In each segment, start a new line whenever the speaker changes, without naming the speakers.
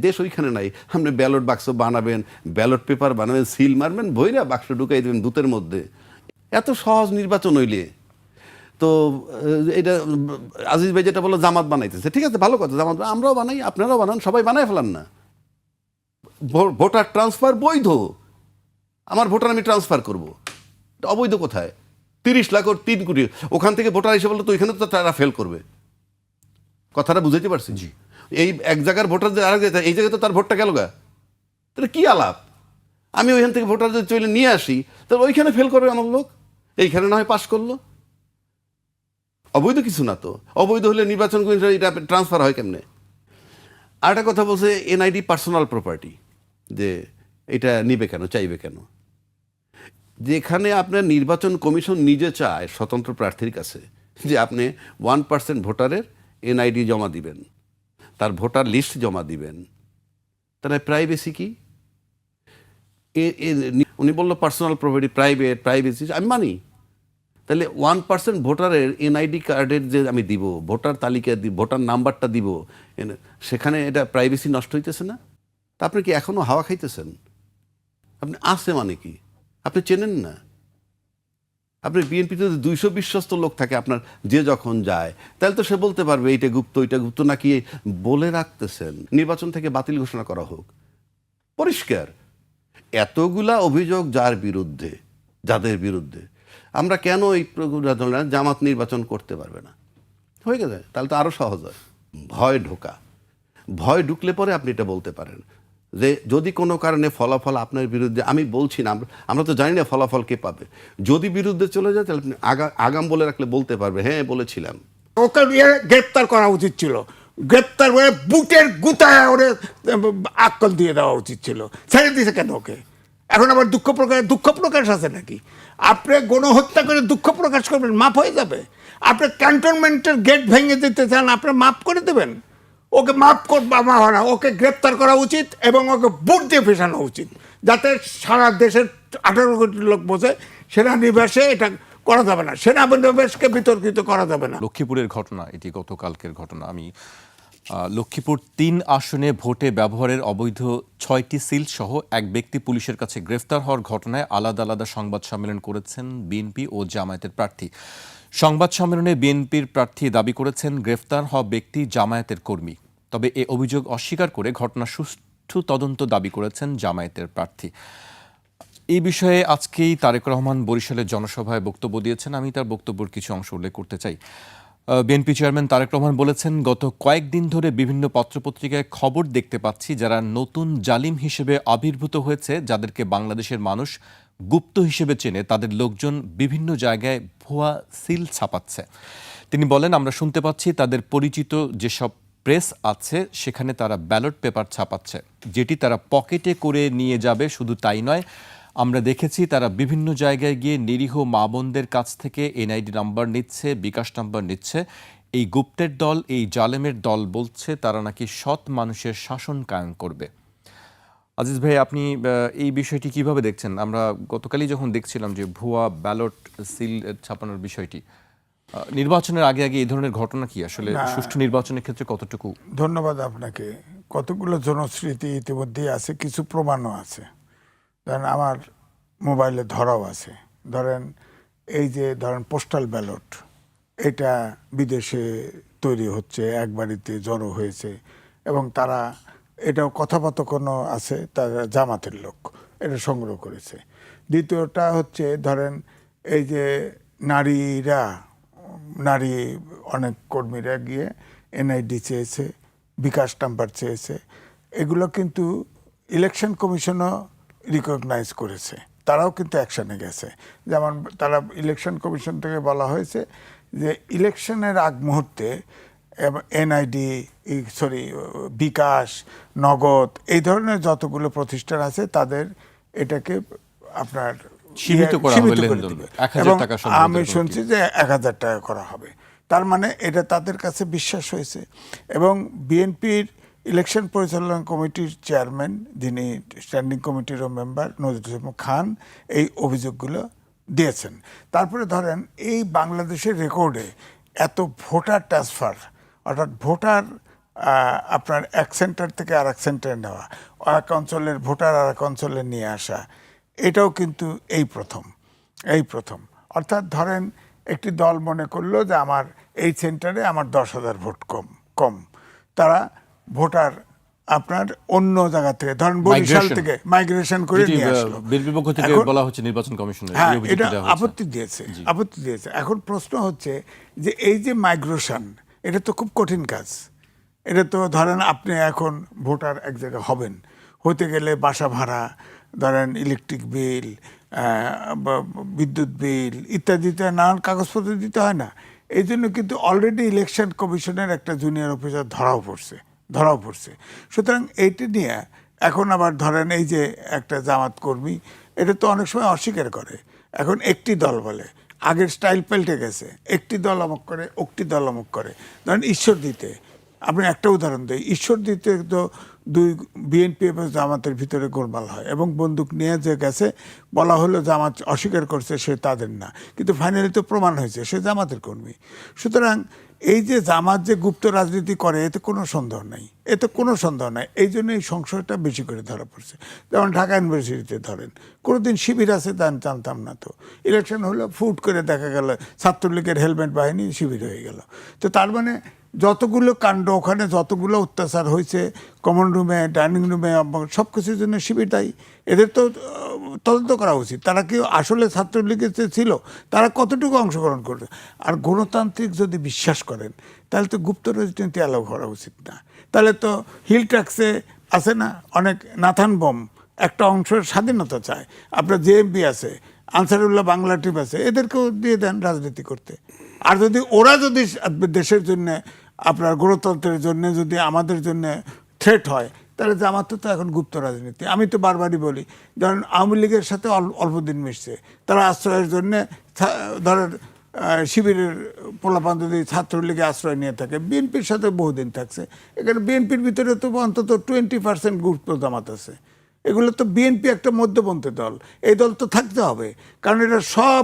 দেশ ওইখানে নাই। আপনি ব্যালট বাক্স বানাবেন, ব্যালট পেপার বানাবেন, সিল মারবেন, ভইরা বাক্স ঢুকাই দেবেন বুথের মধ্যে। এত সহজ নির্বাচন হইলে তো এটা আজিজ ভাই যেটা বললো জামাত বানাইতেছে, ঠিক আছে, ভালো কথা, জামাত আমরাও বানাই, আপনারাও বানান, সবাই বানায় ফেলান না। ভোটার ট্রান্সফার বৈধ, আমার ভোটার আমি ট্রান্সফার করব, অবৈধ কোথায়? 30 লাখ ওর 3 কোটি, ওখান থেকে ভোটার এসে বললো তো ওইখানে তো তারা ফেল করবে। কথাটা বুঝাইতে পারছি? জি, এই এক জায়গার ভোটার যে আরেক জায়গায়, এই জায়গায় তো তার ভোটটা গেল গা, তাহলে কি আলাপ? আমি ওইখান থেকে ভোটার যদি চলে নিয়ে আসি, তাহলে ওইখানে ফেল করবে আমার লোক, এইখানে না হয় পাশ করলো। অবৈধ কিছু না তো। অবৈধ হলে নির্বাচন কমিশন এটা ট্রান্সফার হয় কেমনে? আর একটা কথা বলছে এনআইডি পার্সোনাল প্রপার্টি, যে এটা নিবে কেন, চাইবে কেন? যেখানে আপনার নির্বাচন কমিশন নিজে চায় স্বতন্ত্র প্রার্থীর কাছে যে আপনি 1% ভোটারের এনআইডি জমা দিবেন, তার ভোটার লিস্ট জমা দিবেন, তাহলে প্রাইভেসি কি? উনি বললো পার্সোনাল প্রপার্টি, প্রাইভেসি আমি মানি। তাহলে 1% ভোটারের এনআইডি কার্ডের যে আমি দিব, ভোটার তালিকা দিব, ভোটার নাম্বারটা দিব, সেখানে এটা প্রাইভেসি নষ্ট হইতেছে না? তা আপনি কি এখনো হাওয়া খাইতেছেন? আপনি আছে মানে কি? আপনি চেনেন না? আপনি বিএনপিতে 200 বিশ্বস্ত লোক থাকে আপনার, যে যখন যায় তাহলে তো সে বলতে পারবে এইটা গুপ্ত, ওইটা গুপ্ত, নাকি বলে রাখতেছেন নির্বাচন থেকে বাতিল ঘোষণা করা হোক, পরিষ্কার। এতগুলা অভিযোগ যার বিরুদ্ধে, যাদের বিরুদ্ধে, আমরা কেন এই জামাত নির্বাচন করতে পারবে না? হয়ে গেছে, তাহলে তো আরো সহজ হয়। ভয় ঢোকা, ভয় ঢুকলে পরে আপনি এটা বলতে পারেন যে যদি কোনো কারণে ফলাফল আপনার বিরুদ্ধে, আমি বলছি না, আমরা তো জানি না ফলাফল কে পাবে, যদি বিরুদ্ধে চলে যায় তাহলে আপনি আগাম বলে রাখলে বলতে পারবে হ্যাঁ বলেছিলাম।
ওকে গ্রেপ্তার করা উচিত ছিল, গ্রেপ্তার করে বুটের গুতায় ওরে আক্কল দিয়ে দেওয়া উচিত ছিল। ছেড়ে দিয়েছে কেন ওকে? এখন আবার দুঃখ প্রকাশ আছে নাকি? আপনি গণহত্যা করে দুঃখ প্রকাশ করবেন, মাফ হয়ে যাবে? আপনি ক্যান্টনমেন্টের গেট ভেঙে দিতে চান, আপনি মাফ করে দেবেন? ওকে মাফ করবা না, ওকে গ্রেপ্তার করা উচিত এবং ওকে বুট দিয়ে ফেসানো উচিত, যাতে সারা দেশের 18 কোটি লোক বোঝে সেনানিবাসে এটা করা যাবে না, সেনানিবাসকে বিতর্কিত করা যাবে না।
লক্ষ্মীপুরের ঘটনা, এটি গতকালকের ঘটনা। আমি লক্ষ্মীপুর 3 আসনে ভোটে ব্যবহারের অবৈধ 6টি সিল সহ এক ব্যক্তি পুলিশের কাছে গ্রেফতার হওয়ার ঘটনায় আলাদা আলাদা সংবাদ সম্মেলন করেছেন বিএনপি ও জামায়াতের প্রার্থী। সংবাদ সম্মেলনে বিএনপির প্রার্থী দাবি করেছেন গ্রেফতার হওয়া ব্যক্তি জামায়াতের কর্মী। তবে এ অভিযোগ অস্বীকার করে ঘটনা সুষ্ঠু তদন্ত দাবি করেছেন জামায়াতের প্রার্থী। এই বিষয়ে আজকেই তারেক রহমান বরিশালের জনসভায় বক্তব্য দিয়েছেন। আমি তার বক্তব্যের কিছু অংশ উল্লেখ করতে চাই। বিএনপি চেয়ারম্যান তারেক রহমান বলেছেন, গত কয়েকদিন ধরে বিভিন্ন পত্রপত্রিকায় খবর দেখতে পাচ্ছি যারা নতুন জালিম হিসেবে আবির্ভূত হয়েছে, যাদেরকে বাংলাদেশের মানুষ গুপ্ত হিসেবে চেনে, তাদের লোকজন বিভিন্ন জায়গায় ভুয়া সিল ছাপাচ্ছে। তিনি বলেন, আমরা শুনতে পাচ্ছি তাদের পরিচিত যেসব প্রেস আছে সেখানে তারা ব্যালট পেপার ছাপাচ্ছে, যেটি তারা পকেটে করে নিয়ে যাবে। শুধু তাই নয়, আমরা দেখেছি তারা বিভিন্ন জায়গায় গিয়ে নিরীহ মা বোনদের কাছ থেকে এনআইডি নাম্বার নিচ্ছে, বিকাশ নাম্বার নিচ্ছে। এই গুপ্তের দল, এই জালেমের দল বলছে তারা নাকি সৎ মানুষের শাসন কায়েম করবে। আজিজ ভাই, আপনি এই বিষয়টি কিভাবে দেখছেন? আমরা গতকালই যখন দেখছিলাম যে ভুয়া ব্যালট সিল ছাপানোর বিষয়টি, নির্বাচনের আগে আগে এই ধরনের ঘটনা কি আসলে সুষ্ঠু নির্বাচনের ক্ষেত্রে কতটুকু?
ধন্যবাদ আপনাকে। কতগুলো জনশ্রুতি ইতিমধ্যেই আছে, কিছু প্রমাণও আছে। ধরেন আমার মোবাইলে ধরাও আছে। ধরেন এই যে পোস্টাল ব্যালট, এটা বিদেশে তৈরি হচ্ছে, এক বাড়িতে জড়ো হয়েছে এবং তারা এটাও কথাবার্তানো আছে, তারা জামাতের লোক এটা সংগ্রহ করেছে। দ্বিতীয়টা হচ্ছে ধরেন এই যে নারী অনেক কর্মীরা গিয়ে এনআইডি চেয়েছে, বিকাশ নাম্বার চেয়েছে। এগুলো কিন্তু ইলেকশন কমিশনও রিকগনাইজ করেছে, তারাও কিন্তু অ্যাকশানে গেছে। যেমন তারা ইলেকশন কমিশন থেকে বলা হয়েছে যে ইলেকশনের আগ মুহূর্তে এনআইডি, বিকাশ, নগদ, এই ধরনের যতগুলো প্রতিষ্ঠান আছে তাদের এটাকে আপনার
সীমিত করা হবে,
এবং আমি শুনছি যে 1000 টাকা করা হবে। তার মানে এটা তাদের কাছে বিশ্বাস হয়েছে। এবং বিএনপির ইলেকশন পরিচালনা কমিটির চেয়ারম্যান, যিনি স্ট্যান্ডিং কমিটিরও মেম্বার, নজরুল খান, এই অভিযোগগুলো দিয়েছেন। তারপরে ধরেন এই বাংলাদেশের রেকর্ডে এত ভোটার ট্রান্সফার, অর্থাৎ ভোটার আপনার এক সেন্টার থেকে আর এক সেন্টারে নেওয়া, এক অঞ্চলের ভোটার আর এক অঞ্চলে নিয়ে আসা, এটাও কিন্তু এই প্রথম। অর্থাৎ ধরেন একটি দল মনে করলো যে আমার এই সেন্টারে আমার 10,000 ভোট কম, তারা ভোটার আপনার অন্য জায়গা থেকে ধরেন বরিশাল থেকে মাইগ্রেশন করে নিয়ে আসলো।
বিএনপির পক্ষ থেকে
এখন-
বলা হচ্ছে নির্বাচন কমিশনের
হ্যাঁ,
এই অভিযোগটি
এটা
দেওয়া হয়েছে।
আপত্তি দিয়েছে। এখন প্রশ্ন হচ্ছে যে এই যে মাইগ্রেশন, এটা তো খুব কঠিন কাজ। এটা তো ধরেন আপনি এখন ভোটার এক জায়গায় হতে গেলে বাসা ভাড়া, ধরেন ইলেকট্রিক বিল, বিদ্যুৎ বিল ইত্যাদিতে নানান কাগজপত্র দিতে হয় না? এই জন্য কিন্তু অলরেডি ইলেকশন কমিশনের একটা জুনিয়র অফিসার ধরাও পড়ছে। সুতরাং এইটি নিয়ে এখন আবার ধরেন এই যে একটা জামাত কর্মী, এটা তো অনেক সময় অস্বীকার করে। এখন একটি দল বলে, আগের স্টাইল পাল্টে গেছে, একটি দল অমুক করে, একটি দল অমুক করে। ধরেন ঈশ্বর দিতে, আপনি একটা উদাহরণ দেয়, ঈশ্বর দিতে তো দুই বিএনপি এবং জামাতের ভিতরে গোলমাল হয়, এবং বন্দুক নিয়ে যে গেছে বলা হলো জামাত অস্বীকার করছে সে তাদের না, কিন্তু ফাইনালি তো প্রমাণ হয়েছে সে জামাতের কর্মী। সুতরাং এই যে জামাত যে গুপ্ত রাজনীতি করে এতে কোনো সন্দেহ নাই। এই জন্য এই সংশয়টা বেশি করে ধরা পড়ছে। যেমন ঢাকা ইউনিভার্সিটিতে ধরেন কোনোদিন শিবির আছে তা জানতাম না, তো ইলেকশন হলো ফুট করে দেখা গেল ছাত্রলীগের হেলমেট বাহিনী শিবির হয়ে গেল। তো তার মানে যতগুলো কাণ্ড ওখানে, যতগুলো অত্যাচার হয়েছে কমন রুমে, ডাইনিং রুমে, সব কিছুর জন্য শিবির দায়ী। এদের তো তদন্ত করা উচিত, তারা কি আসলে ছাত্রলীগের যে ছিল তারা কতটুকু অংশগ্রহণ করবে। আর গণতান্ত্রিক যদি বিশ্বাস করেন তাহলে তো গুপ্ত রাজনীতি অ্যালাউ করা উচিত না। তাহলে তো হিল ট্যাক্সে আছে না অনেক নাথান বম, একটা অংশের স্বাধীনতা চায়। আপনার জেএমপি আছে, আনসারুল্লাহ বাংলা টিম আছে, এদেরকেও দিয়ে দেন রাজনীতি করতে। আর যদি ওরা যদি দেশের জন্য, আপনার গণতন্ত্রের জন্য, যদি আমাদের জন্য থ্রেট হয়, তাহলে জামাত তো এখন গুপ্ত রাজনীতি। আমি তো বারবারই বলি, ধরেন আওয়ামী লীগের সাথে অল্প দিন মিশছে, তারা আশ্রয়ের জন্য ধরেন শিবিরের পোলাপান যদি ছাত্রলীগে আশ্রয় নিয়ে থাকে, বিএনপির সাথে বহুদিন থাকছে। এখানে বিএনপির ভিতরে তো অন্তত 20% গুপ্ত জামাত আছে। এগুলো তো বিএনপি একটা মধ্যপন্থী দল, এই দল তো থাকতে হবে, কারণ এটা সব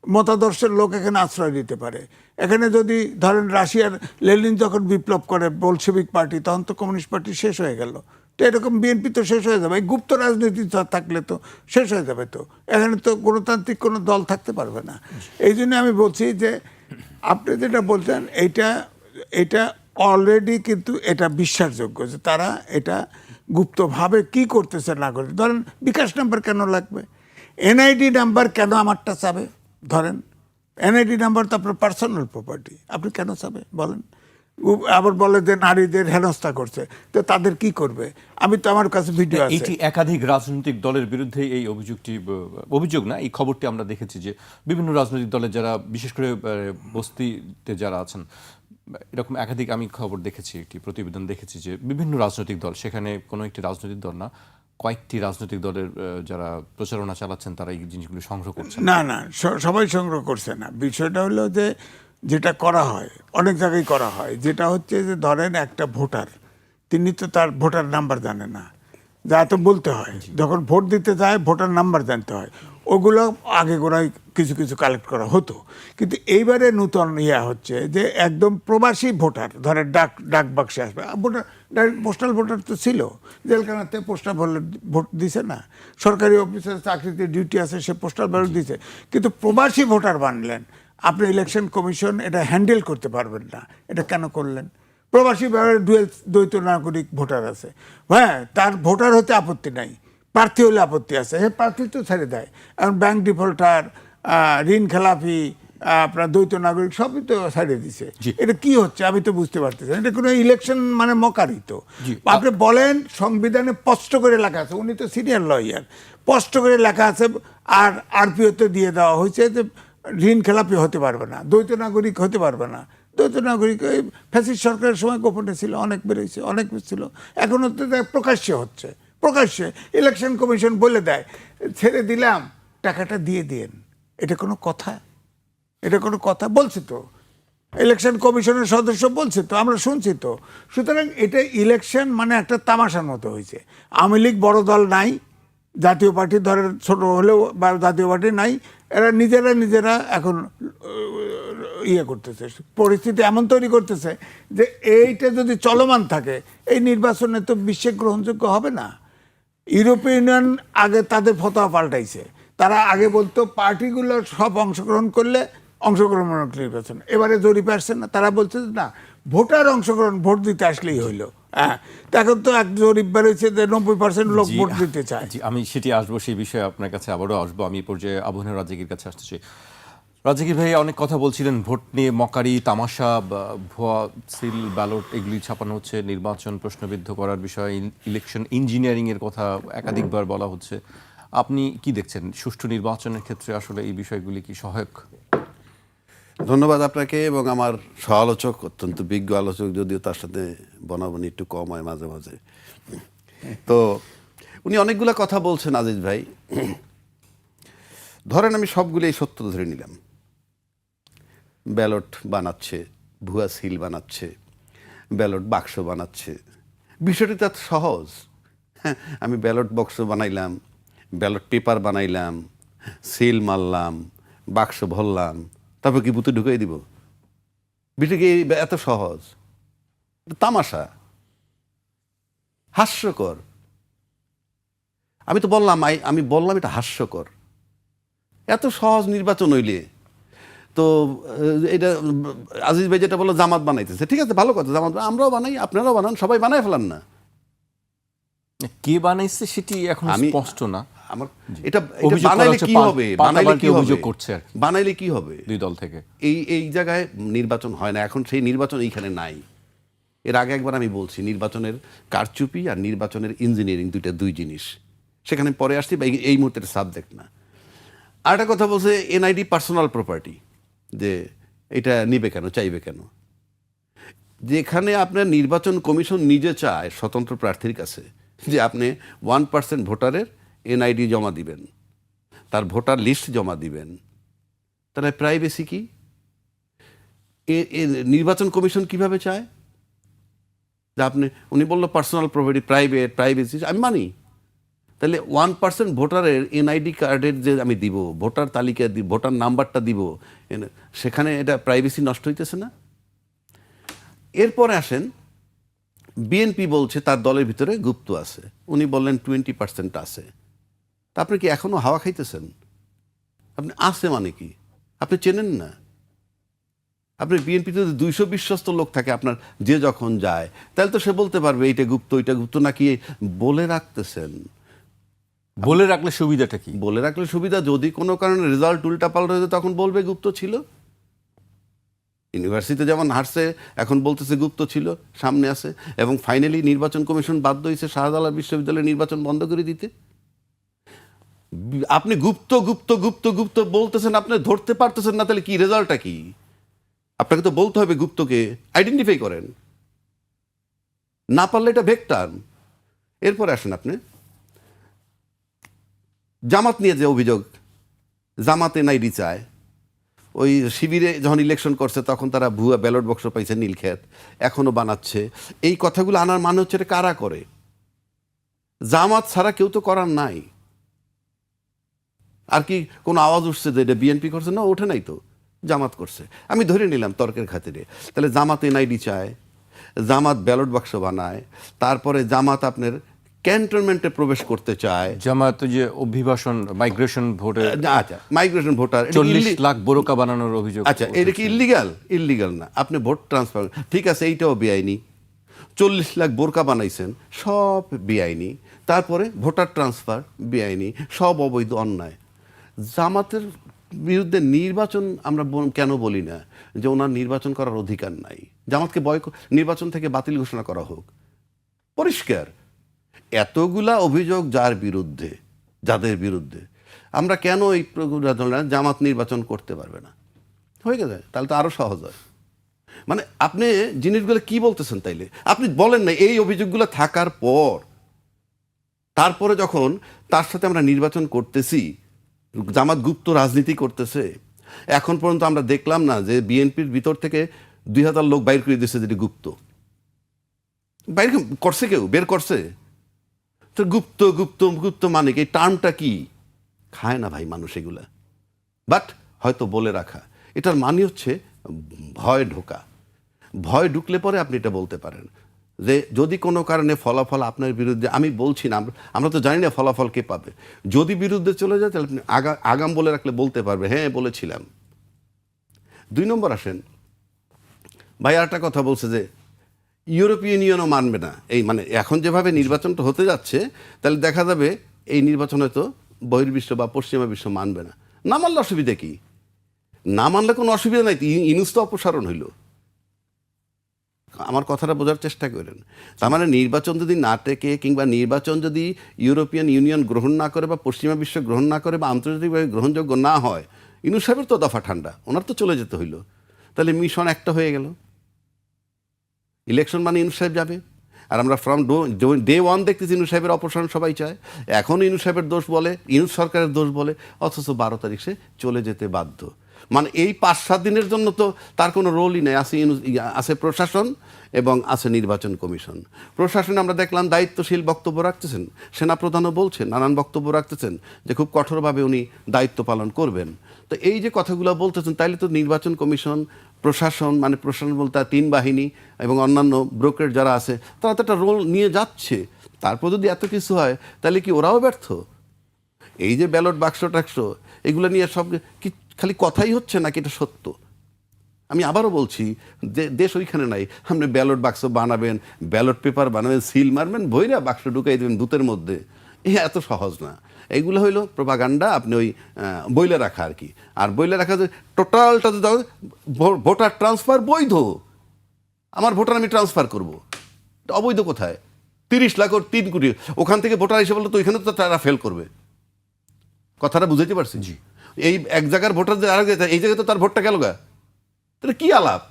মতাদর্শের লোক এখানে আশ্রয় দিতে পারে। এখানে যদি ধরেন রাশিয়ার লেনিন যখন বিপ্লব করে বলশেভিক পার্টি, তখন তো কমিউনিস্ট পার্টি শেষ হয়ে গেল। তো এরকম বিএনপি তো শেষ হয়ে যাবে, এই গুপ্ত রাজনীতি থাকলে তো শেষ হয়ে যাবে। তো এখানে তো গণতান্ত্রিক কোনো দল থাকতে পারবে না। এই জন্য আমি বলছি যে আপনি যেটা বলছেন এটা অলরেডি কিন্তু এটা বিশ্বাসযোগ্য যে তারা এটা গুপ্তভাবে কি করতেছে না করে। ধরেন বিকাশ নাম্বার কেন লাগবে, এনআইডি নাম্বার কেন আমারটা চাবে? ধরেন এনআইডি নাম্বার তো আপনার পার্সোনাল প্রপার্টি, আপনি কেন চাবে বলেন? আবার বলে যে নারীদের হেনস্থা করছে, তো তাদের কি করবে? আমি তো, আমার কাছে ভিডিও আছে।
এটি একাধিক রাজনৈতিক দলের বিরুদ্ধে এই অভিযোগ না, এই খবরটি আমরা দেখেছি যে বিভিন্ন রাজনৈতিক দলের যারা, বিশেষ করে বস্তিতে যারা আছেন, এরকম একাধিক আমি খবর দেখেছি, একটি প্রতিবেদন দেখেছি যে বিভিন্ন রাজনৈতিক দল, সেখানে কোনো একটি রাজনৈতিক দল না, কয়েকটি রাজনৈতিক দলের যারা প্রচারণা চালাচ্ছেন তারা এই জিনিসগুলো সংগ্রহ করছেন।
না, সবাই সংগ্রহ করছে না। বিষয়টা হলো যে যেটা করা হয় অনেক জায়গায় করা হয়, যেটা হচ্ছে যে ধরেন একটা ভোটার, তিনি তো তার ভোটার নাম্বার জানে না, যা তো বলতে হয়, যখন ভোট দিতে যায় ভোটার নাম্বার জানতে হয়। ওগুলো আগে গোড়ায় কিছু কালেক্ট করা হতো, কিন্তু এইবারে নূতন হচ্ছে যে একদম প্রবাসী ভোটার, ধরে ডাক বাক্সে আসবে ভোটার, পোস্টাল ভোটার তো ছিল, জেলখানাতে পোস্টাল ভোট দিছে না, সরকারি অফিসের চাকরিতে ডিউটি আছে সে পোস্টাল ব্যালট দিছে, কিন্তু প্রবাসী ভোটার বানলেন আপনি। ইলেকশন কমিশন এটা হ্যান্ডেল করতে পারবেন না, এটা কেন করলেন? প্রবাসী দ্বৈত নাগরিক ভোটার আছে, হ্যাঁ, তার ভোটার হতে আপত্তি নাই, প্রার্থী হলে আপত্তি আছে, হ্যাঁ, প্রার্থী তো ছেড়ে দেয়। এখন ব্যাংক ডিফল্টার, ঋণ খেলাপি, আপনার দ্বৈত নাগরিক সবই তো ছেড়ে দিছে। এটা কি হচ্ছে আমি তো বুঝতে পারতেছি না। এটা কোনো ইলেকশন মানে মকারি তো। আপনি বলেন সংবিধানে স্পষ্ট করে লেখা আছে, উনি তো সিনিয়র লয়ার, স্পষ্ট করে লেখা আছে, আর আরপিওতে দিয়ে দেওয়া হয়েছে যে ঋণ খেলাপি হতে পারবে না, দ্বৈত নাগরিক হতে পারবে না। দ্বৈত নাগরিক এই ফ্যাসিস্ট সরকারের সময় গোপনে ছিল, অনেক বেড়েছে, অনেক ছিল, এখনও তো প্রকাশ্যে হচ্ছে। প্রকাশ্যে ইলেকশন কমিশন বলে দেয় ছেড়ে দিলাম, টাকাটা দিয়ে দিন। এটা কোনো কথা? এটা কোনো কথা? বলছে তো ইলেকশন কমিশনের সদস্য, বলছে তো, আমরা শুনছি তো। সুতরাং এটা ইলেকশন মানে একটা তামাশার মতো হয়েছে। আওয়ামী লীগ বড় দল নাই, জাতীয় পার্টি ধরেন ছোট হলেও বা জাতীয় পার্টি নাই, এরা নিজেরা এখন ইয়ে করতেছে, পরিস্থিতি এমন তৈরি করতেছে যে এইটা যদি চলমান থাকে এই নির্বাচনে তো বিশ্বে গ্রহণযোগ্য হবে না। ইউরোপীয় ইউনিয়ন আগে তাদের ফতোয়া পাল্টাইছে, তারা আগে বলতো পার্টিগুলো সব অংশগ্রহণ করলে অংশগ্রহণমূলক নির্বাচন, এবারে জরিপে আসছে না, তারা বলছে যে না, ভোটার অংশগ্রহণ, ভোট দিতে আসলেই হইলো। হ্যাঁ, এখন তো এক জরিপ বেরোচ্ছে যে 90% লোক ভোট দিতে চায়।
জি, আমি সেটি আসবো, সেই বিষয়ে আপনার কাছে আবারও আসবো। আমি এই পর্যায়ে আবু হেনা রাজ্জাকির কাছে আসতে চাই। রাজ্জাকি ভাই অনেক কথা বলছিলেন ভোট নিয়ে, মকারি তামাশা, ভুয়া সিল ব্যালট এগুলি ছাপানো হচ্ছে, নির্বাচন প্রশ্নবিদ্ধ করার বিষয়, ইলেকশন ইঞ্জিনিয়ারিং এর কথা একাধিকবার বলা হচ্ছে। আপনি কি দেখছেন সুষ্ঠু নির্বাচনের ক্ষেত্রে আসলে এই বিষয়গুলি কি সহায়ক?
ধন্যবাদ আপনাকে এবং আমার সমালোচক, অত্যন্ত বিজ্ঞ আলোচক, যদিও তার সাথে বনাবনি একটু কম হয় মাঝে মাঝে। তো উনি অনেকগুলা কথা বলছেন আজিজ ভাই। ধরেন আমি সবগুলোই সত্য ধরে নিলাম, ব্যালট বানাচ্ছে, ভুয়া সিল বানাচ্ছে, ব্যালট বাক্স বানাচ্ছে। বিষয়টি তো এত সহজ। হ্যাঁ, আমি ব্যালট বক্স বানাইলাম, ব্যালট পেপার বানাইলাম, সিল মারলাম, বাক্স ভরলাম, তারপর কি বুথে ঢুকিয়ে দিব? বিষয়টি কি এত সহজ? তামাশা, হাস্যকর। আমি তো বললাম, আমি বললাম এটা হাস্যকর। এত সহজ নির্বাচন হইলে তো এটা আজিজ ভাই যেটা বললো জামাত বানাইতেছে, ঠিক আছে, ভালো কথা, জামাত আমরাও বানাই, আপনারাও বানান, সবাই বানায় ফেলান না।
কে বানাইছে সেটি এখন স্পষ্ট না।
আমার এটা
অভিযোগ করা
বানাইলে
হচ্ছে
কি হবে? বানাইলে কি হবে?
অভিযোগ করছে আর কি।
বানাইলে কি হবে?
দুই দল থেকে
এই জায়গায় নির্বাচন হয় না। এখন সেই নির্বাচন এইখানে নাই। এর আগে একবার আমি বলছি, নির্বাচনের কারচুপি আর নির্বাচনের ইঞ্জিনিয়ারিং দুই জিনিস। সেখানে পরে আসছি, বা এই মুহূর্তের সাবজেক্ট না। আর একটা কথা বলছে এনআইডি পার্সোনাল প্রপার্টি, যে এটা নিবে কেন, চাইবে কেন? যেখানে আপনার নির্বাচন কমিশন নিজে চায় স্বতন্ত্র প্রার্থীর কাছে যে আপনি 1% ভোটারের এনআইডি জমা দিবেন, তার ভোটার লিস্ট জমা দিবেন, তাহলে প্রাইভেসি কি? নির্বাচন কমিশন কিভাবে চায় যে আপনি, উনি বললো পার্সোনাল প্রপার্টি, প্রাইভেসি, আমি মানি। তাহলে 1% ভোটারের এনআইডি কার্ডের যে আমি দিব, ভোটার তালিকা দিব, ভোটার নাম্বারটা দিব, সেখানে এটা প্রাইভেসি নষ্ট হইতেছে না? এরপরে আসেন, বিএনপি বলছে তার দলের ভিতরে গুপ্ত আছে, উনি বললেন 20% আছে। তা আপনি কি এখনো হাওয়া খাইতেছেন? আপনি আছে মানে কি? আপনি চেনেন না? আপনি বিএনপিতে যদি 200 বিশ্বস্ত লোক থাকে আপনার, যে যখন যায়, তাহলে তো সে বলতে পারবে এইটা গুপ্ত, ওইটা গুপ্ত, নাকি বলে রাখতেছেন?
বলে রাখলে সুবিধাটা কি?
বলে রাখলে সুবিধা, যদি কোনো কারণে রেজাল্ট উল্টাপাল্টা হয়েছে তখন বলবে গুপ্ত ছিল। ইউনিভার্সিটিতে যেমন হারছে, এখন বলতেছে গুপ্ত ছিল, সামনে আছে। এবং ফাইনালি নির্বাচন কমিশন বাধ্য হয়েছে শাহজালাল বিশ্ববিদ্যালয়ের নির্বাচন বন্ধ করে দিতে। আপনি গুপ্ত গুপ্ত গুপ্ত গুপ্ত বলতেছেন, আপনি ধরতে পারতেছেন না, তাহলে কি রেজাল্টটা কি? আপনাকে তো বলতে হবে গুপ্তকে আইডেন্টিফাই করেন, না পারলে এটা ভেক্টার। এরপরে আসেন আপনি জামাত নিয়ে যে অভিযোগ, জামাত এনআইডি চায়। ওই শিবিরে যখন ইলেকশন করছে তখন তারা ভুয়া ব্যালট বক্স পাইছে, নীলক্ষেত, এখনো বানাচ্ছে। এই কথাগুলো আনার মানে হচ্ছে এটা কারা করে? জামাত ছাড়া কেউ তো করার নাই। আর কি কোনো আওয়াজ উঠছে যে এটা বিএনপি করছে? না, ওঠে নাই তো, জামাত করছে। আমি ধরে নিলাম তর্কের খাতিরে। তাহলে জামাত এনআইডি চায়, জামাত ব্যালট বাক্স বানায়, তারপরে জামাত আপনার ক্যান্টনমেন্টে প্রবেশ করতে চায়।
জামায়াত যে অভিবাসন মাইগ্রেশন ভোটে,
আচ্ছা, মাইগ্রেশন ভোটার
40 লাখ বোরকা বানানোর অভিযোগ।
আচ্ছা, এটা কি ইল্লিগাল না? আপনি ভোট ট্রান্সফার, ঠিক আছে, এইটাও বেআইনি। 40 লাখ বোরকা বানাইছেন, সব বেআইনি। তারপরে ভোটার ট্রান্সফার বেআইনি, সব অবৈধ, অন্যায়। জামাতের বিরুদ্ধে নির্বাচন আমরা কেন বলি না যে ওনার নির্বাচন করার অধিকার নাই? জামাতকে নির্বাচন থেকে বাতিল ঘোষণা করা হোক, পরিষ্কার। এতগুলা অভিযোগ যাদের বিরুদ্ধে আমরা কেন এই জামাত নির্বাচন করতে পারবে না? হয়ে গেছে, তাহলে তো আরো সহজ হয়। মানে আপনি জিনিসগুলো কি বলতেছেন? তাইলে আপনি বলেন না এই অভিযোগগুলো থাকার পর, তারপরে যখন তার সাথে আমরা নির্বাচন করতেছি, জামাত গুপ্ত রাজনীতি করতেছে। এখন পর্যন্ত আমরা দেখলাম না যে বিএনপির ভিতর থেকে 2000 লোক বাইর করে দিয়েছে, যেটি গুপ্ত। বাইর করছে, কেউ বের করছে? তো গুপ্ত গুপ্ত গুপ্ত মানে কি? এই টার্মটা কি? খায় না ভাই মানুষ এগুলা, বাট হয়তো বলে রাখা। এটার মানে হচ্ছে ভয় ঢোকা। ভয় ঢুকলে পরে আপনি এটা বলতে পারেন যে যদি কোনো কারণে ফলাফল আপনার বিরুদ্ধে, আমি বলছি না, আমরা তো জানি না ফলাফল কে পাবে, যদি বিরুদ্ধে চলে যায় তাহলে আপনি আগাম বলে রাখলে বলতে পারবে হ্যাঁ বলেছিলাম। 2 নম্বর আসেন, ভাই আরেকটা কথা বলছে যে ইউরোপিয়ান ইউনিয়নও মানবে না, এই মানে এখন যেভাবে নির্বাচনটা হতে যাচ্ছে তাহলে দেখা যাবে এই নির্বাচন হয়তো বহির্বিশ্ব বা পশ্চিমা বিশ্ব মানবে না। না মানলে অসুবিধা কি? না মানলে কোনো অসুবিধা নাই, ইনুস তো অপসারণ হইল। আমার কথাটা বোঝার চেষ্টা করেন। তার মানে নির্বাচন যদি না টেকে, কিংবা নির্বাচন যদি ইউরোপিয়ান ইউনিয়ন গ্রহণ না করে বা পশ্চিমা বিশ্ব গ্রহণ না করে বা আন্তর্জাতিকভাবে গ্রহণযোগ্য না হয়, ইনুস সাহেবের তো দফা ঠান্ডা, ওনার তো চলে যেতে হইল। তাহলে মিশন একটা হয়ে গেল, ইলেকশন মানে ইনুস সাহেব যাবে। আর আমরা ফ্রম ডে 1 দেখতেছি ইনুস সাহেবের অপসারণ সবাই চায়। এখন ইনুস সাহেবের দোষ বলে, ইনুস সরকারের দোষ বলে, অথচ 12 তারিখ সে চলে যেতে বাধ্য। মানে এই 5-7 দিনের জন্য তো তার কোনো রোলই নেই। আছে প্রশাসন এবং আছে নির্বাচন কমিশন। প্রশাসনে আমরা দেখলাম দায়িত্বশীল বক্তব্য রাখতেছেন, সেনাপ্রধানও বলছেন, নানান বক্তব্য রাখতেছেন যে খুব কঠোরভাবে উনি দায়িত্ব পালন করবেন। তো এই যে কথাগুলো বলতেছেন, তাইলে তো নির্বাচন কমিশন, প্রশাসন, মানে প্রশাসন বলতে 3 বাহিনী এবং অন্যান্য ব্রোকার যারা আছে, তারা তো একটা রোল নিয়ে যাচ্ছে। তারপর যদি এত কিছু হয় তাহলে কি ওরাও ব্যর্থ? এই যে ব্যালট বাক্স টাক্স এগুলো নিয়ে সব কি খালি কথাই হচ্ছে নাকি এটা সত্য? আমি আবারও বলছি, দেশ ওইখানে নাই। আপনি ব্যালট বাক্স বানাবেন, ব্যালট পেপার বানাবেন, সিল মারবেন, ভইরা বাক্স ঢুকাই দেবেন বুথের মধ্যে, এত সহজ না। এগুলো হইলো প্রপাগান্ডা, আপনি ওই বইলে রাখা আর কি। আর বইলে রাখা যে টোটালটা ভোটার ট্রান্সফার বৈধ, আমার ভোটার আমি ট্রান্সফার করব, অবৈধ কোথায়? 30 লাখ ওর 3 কোটি, ওখান থেকে ভোটার এসে বললো তো ওইখানে তো তারা ফেল করবে। কথাটা বুঝাইতে পারছি? জি। এই এক জায়গার ভোটার যে আরেক জায়গায়, এই জায়গায় তো তার ভোটটা গেল গা, তাহলে কি আলাপ?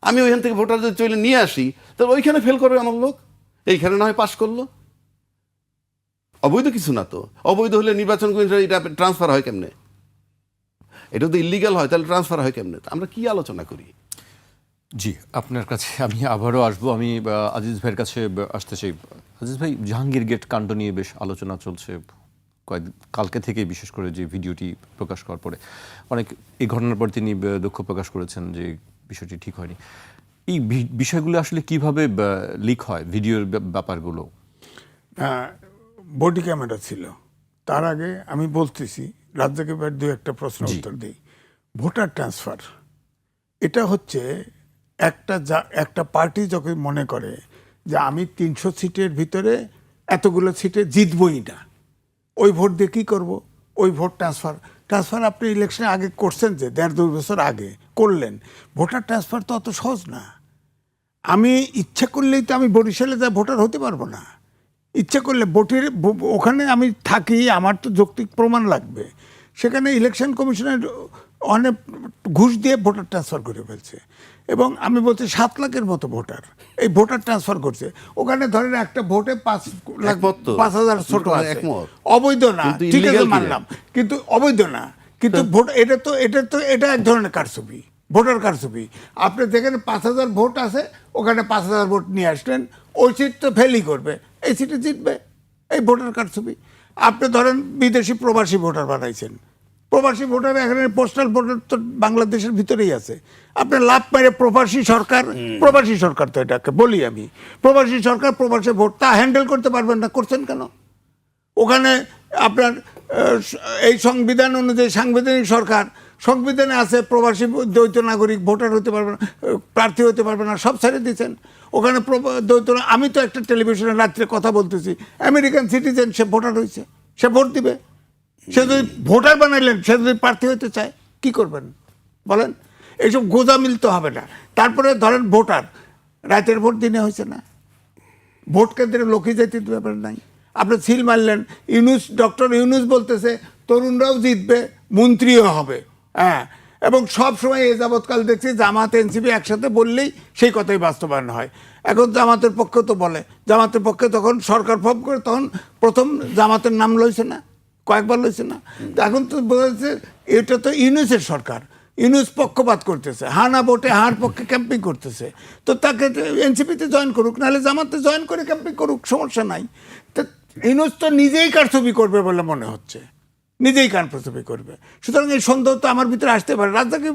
আমি ওইখান থেকে ভোটার যদি চলে নিয়ে আসি তাহলে ওইখানে ফেল করবে আমার লোক, এইখানে না হয় পাশ করলো। অবৈধ কিছু না তো। অবৈধ হলে নির্বাচন কমিশন এটা ট্রান্সফার হয় কেমনে? এটা যদি ইলিগাল হয় তাহলে ট্রান্সফার হয় কেমনে? আমরা কি আলোচনা করি?
জি, আপনার কাছে আমি আবারও আসবো। আমি আজিজ ভাইয়ের কাছে আসতে চাই। আজিজ ভাই, জাহাঙ্গীর গেট কাণ্ড নিয়ে বেশ আলোচনা চলছে কালকে থেকে, বিশেষ করে যে ভিডিওটি প্রকাশ করার পরে অনেক এই ঘটনার পর তিনি দুঃখ প্রকাশ করেছেন যে বিষয়টি ঠিক হয়নি। এই বিষয়গুলো আসলে কিভাবে লিক হয়, ভিডিওর ব্যাপারগুলো?
বডি ক্যামেরা ছিল। তার আগে আমি বলতেছি, রাজ্জাকে 2-1টা প্রশ্ন উত্তর দিই। ভোটার ট্রান্সফার এটা হচ্ছে একটা পার্টি যখন মনে করে যে আমি 300 সিটের ভিতরে এতগুলো সিটে জিতবই না, ওই ভোট দিয়ে কী করবো? ওই ভোট ট্রান্সফার আপনি ইলেকশনে আগে করছেন, যে 1.5-2 বছর আগে করলেন। ভোটার ট্রান্সফার তো অত সহজ না। আমি ইচ্ছা করলেই তো আমি বরিশালে যা ভোটার হতে পারবো না। ইচ্ছা করলে ওখানে আমি থাকি, আমার তো যৌক্তিক প্রমাণ লাগবে। সেখানে ইলেকশন কমিশনের অনেক ঘুষ দিয়ে ভোটার ট্রান্সফার করে ফেলছে। এবং আমি বলছি 7 লাখের মতো ভোটার এই ভোটার ট্রান্সফার করছে। ওখানে ধরেন একটা ভোটে 5,000 ছোট আছে, অবৈধ না, ঠিক আছে মানলাম, কিন্তু অবৈধ না। কিন্তু ভোট এটা এক ধরনের কারচুপি, ভোটার কারচুপি। আপনি যেখানে 5,000 ভোট আছে ওখানে 5,000 ভোট নিয়ে আসলেন, ওই সিট তো ফেলই করবে, এই সিটে জিতবে, এই ভোটার কারচুপি। আপনি ধরেন বিদেশি প্রবাসী ভোটার বানাইছেন, প্রবাসী ভোটার এখানে পোস্টাল ভোটার তো বাংলাদেশের ভিতরেই আছে। আপনার লাভ মেরে প্রবাসী সরকার তো এটাকে বলি আমি, প্রবাসী সরকার প্রবাসী ভোট তা হ্যান্ডেল করতে পারবেন না, করছেন কেন? ওখানে আপনার এই সংবিধান অনুযায়ী সাংবিধানিক সরকার, সংবিধানে আছে প্রবাসী দ্বৈত নাগরিক ভোটার হতে পারবে না, প্রার্থী হতে পারবে না, সব ছেড়ে দিয়েছেন। ওখানে দ্বৈত, আমি তো একটা টেলিভিশনে রাত্রে কথা বলতেছি, আমেরিকান সিটিজেন, সে ভোটার হয়েছে, সে ভোট দিবে। সে যদি ভোটার বানাইলেন, সে যদি প্রার্থী হতে চায়, কি করবেন বলেন? এইসব গোজামিল তো হবে না। তারপরে ধরেন ভোটার, রাতের ভোট দিনে হয়েছে না, ভোট কেন্দ্রে লোকে যেতে ব্যাপার নাই। আপনি সিল মারলেন, ডক্টর ইউনুস বলতেছে তরুণরাও জিতবে, মন্ত্রীও হবে, হ্যাঁ। এবং সব সময় এ যাবৎকাল দেখছি জামাত এনসিপি একসাথে বললেই সেই কথাই বাস্তবায়ন হয়। এখন জামাতের পক্ষে তো বলে, জামাতের পক্ষে তখন সরকার ফর্ম করে, তখন প্রথম জামাতের নাম লইছে না, কয়েকবার লইছে না। এখন তো বোঝা যাচ্ছে এটা তো ইউনুসের সরকার, ইউনুস পক্ষপাত করতেছে, হানা ভোটে হার পক্ষে ক্যাম্পিং করতেছে। তো তাকে এনসিপিতে জয়েন করুক, নাহলে জামাতে জয়েন করে ক্যাম্পিং করুক, সমস্যা নাই। তো ইউনুস তো নিজেই কারচুপি করবে বলে মনে হচ্ছে, নিজেই কান প্রস্তুতি করবে। সুতরাং এই সন্দেহ তো আমার ভিতরে আসতে পারে, রাজ্জাকের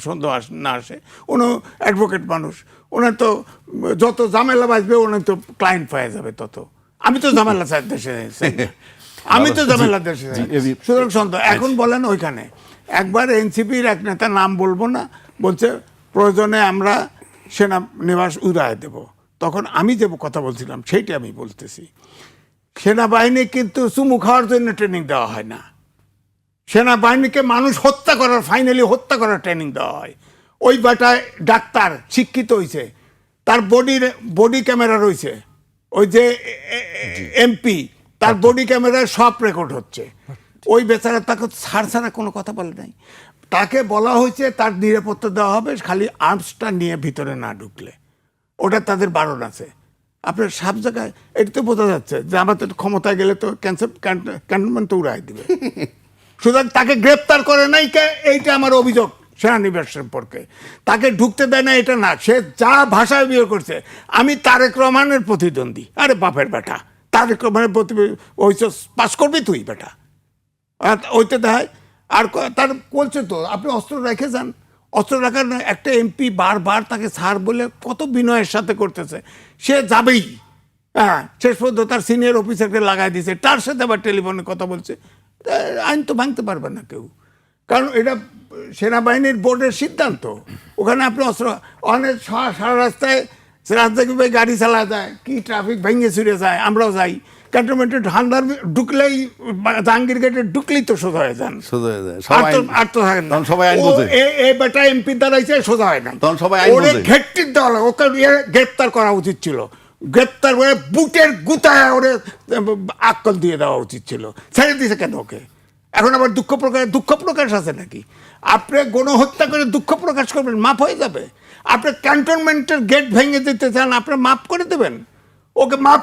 সন্দেহ না আসে। উনি অ্যাডভোকেট মানুষ, ওনার তো যত ঝামেলা বাঁচবে ওনার তো ক্লায়েন্ট পাওয়া যাবে তত। আমি তো ঝামেলা চাই দেশে, আমি তো ঝামেলা দেশে। সুতরাং সন্দেহ এখন বলেন ওইখানে একবার এনসিপির এক নেতা, নাম বলবো না, বলছে প্রয়োজনে আমরা সেনানিবাস উড়ায় দেব। তখন আমি যে কথা বলছিলাম সেইটা আমি বলতেছি, সেনাবাহিনী কিন্তু চুমু খাওয়ার জন্য ট্রেনিং দেওয়া হয় না। সেনাবাহিনীকে মানুষ হত্যা করার, ফাইনালি হত্যা করার ট্রেনিং দেওয়া হয়। ওই বেটায় ডাক্তার শিক্ষিত হয়েছে, তার বডি ক্যামেরা রয়েছে, ওই যে এমপি তার বডি ক্যামেরায় সব রেকর্ড হচ্ছে। ওই বেচারা তাকে ছাড়া কোনো কথা বলে নাই। তাকে বলা হয়েছে তার নিরাপত্তা দেওয়া হবে খালি আর্মসটা নিয়ে ভিতরে না ঢুকলে, ওটা তাদের বারণ আছে। আপনার সব জায়গায় এটা তো বোঝা যাচ্ছে যে আমাদের ক্ষমতায় গেলে তো ক্যান্টনমেন্ট তো উড়াই দিবে। সুতরাং তাকে গ্রেপ্তার করে নাই কে, এইটা আমার অভিযোগ সেনানিবাস সম্পর্কে। তাকে ঢুকতে দেয় না এটা না, সে যা ভাষায় বিয়ে করছে। আমি তারেক রহমানের প্রতিদ্বন্দ্বী, আরে বাপের বেটা, তারেক রহমানের ওই পাস করবি তুই বেটা, ওইতে দেখায়। আর তার বলছে তো আপনি অস্ত্র রেখে যান, অস্ত্র রাখার একটা এমপি বারবার তাকে ছাড় বলে কত বিনয়ের সাথে করতেছে, সে যাবেই। হ্যাঁ, শেষ পর্যন্ত তার সিনিয়র অফিসারকে লাগাই দিয়েছে, তার সাথে আবার টেলিফোনে কথা বলছে। আইন তো ভাঙতে পারবে না কেউ, কারণ এটা সেনাবাহিনীর বোর্ডের সিদ্ধান্ত। ওখানে আপনি অস্ত্র অনেক সারা রাস্তায় রাজধানী গাড়ি চালা যায়, কি ট্রাফিক ভেঙে ছুড়ে যায়, আমরাও যাই। ক্যান্টনমেন্টে ঠান্ডার ঢুকলেই, জাহাঙ্গীর গেটে ঢুকলেই তো সোজা হয়ে যান, আর তো থাকেন না। এই বেটা এমপি দাঁড়াইছে, সোজা হয় না, ওরে ঘেটটির দেওয়া লাগে, ওকে গ্রেপ্তার করা উচিত ছিল। গ্রেপ্তার করে বুটের গুতায় ওরে আক্কল দিয়ে দেওয়া উচিত ছিল, ছেড়ে দিয়েছে কেন ওকে? এখন আবার দুঃখ প্রকাশ আছে নাকি? আপনি গণহত্যা করে দুঃখ প্রকাশ করবেন, মাফ হয়ে যাবে? আপনি ক্যান্টনমেন্টের গেট ভেঙে দিতে চান, আপনি মাফ করে দেবেন? ওকে মাফ